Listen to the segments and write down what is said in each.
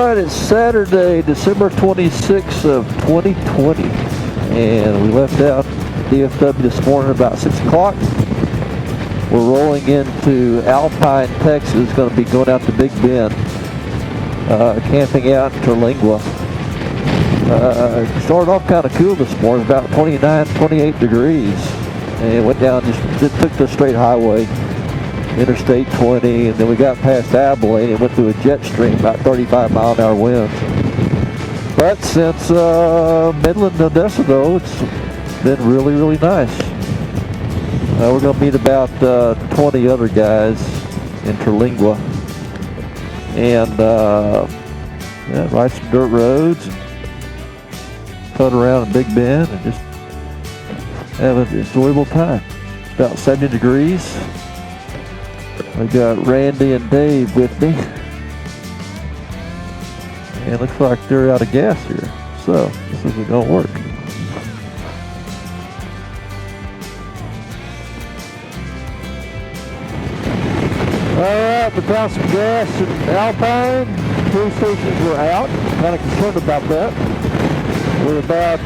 right, it's Saturday, December 26th of 2020, and we left out DFW this morning about 6 o'clock. We're rolling into Alpine, Texas. Going to be going out to Big Bend, camping out in Terlingua. Started off kind of cool this morning, about 29, 28 degrees, and went down, just took the straight highway, Interstate 20, and then we got past Abilene and went through a jet stream, about 35 mile an hour winds. But since Midland to Odessa, though, it's been really, really nice. We're going to meet about 20 other guys in Terlingua and ride some dirt roads and cut around in Big Bend and just have an enjoyable time. It's about 70 degrees. I got Randy and Dave with me. And it looks like they're out of gas here. So this isn't going to work. Alright, we found some gas in Alpine. 3 stations were out. Kind of concerned about that. We're about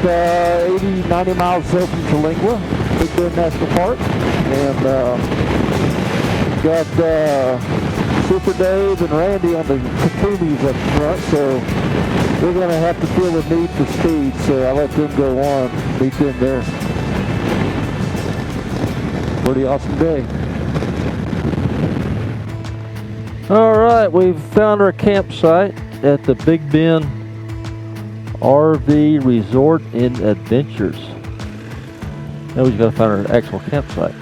80, 90 miles south from Terlingua, Big Bend National Park. And got Super Dave and Randy on the Takumis up front, so we're going to have to feel the need for speed, so I let them go on, meet them there. Pretty awesome day. Alright, we've found our campsite at the Big Bend RV Resort and Adventures. Now we've got to find our actual campsite.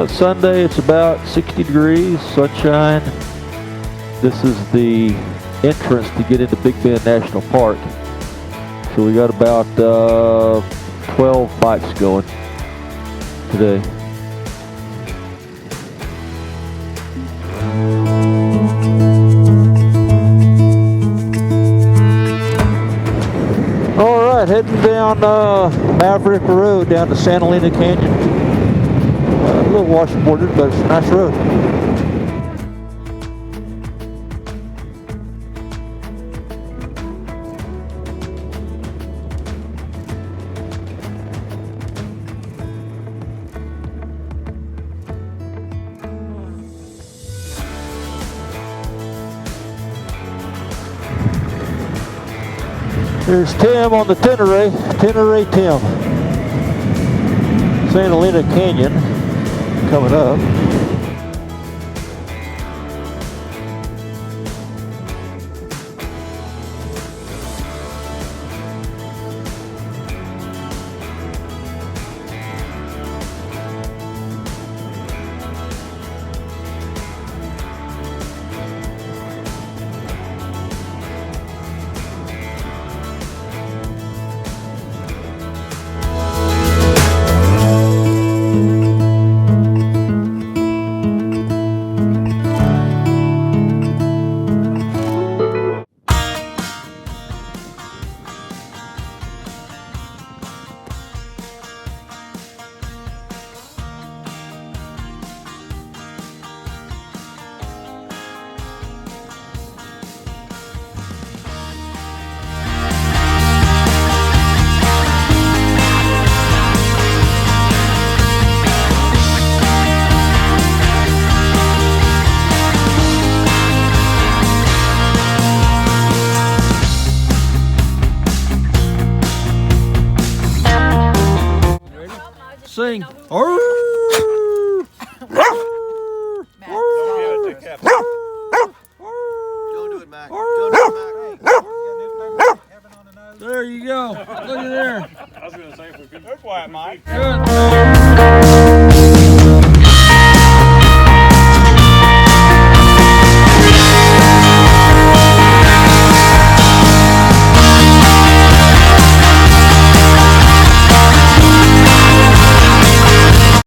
Sunday, it's about 60 degrees, sunshine. This is the entrance to get into Big Bend National Park. So we got about 12 bikes going today. All right, heading down Maverick Road down to Santa Elena Canyon. A little washboarded, but it's a nice road. There's Tim on the Tenere Tim. Santa Elena Canyon coming up. Sing. Arr!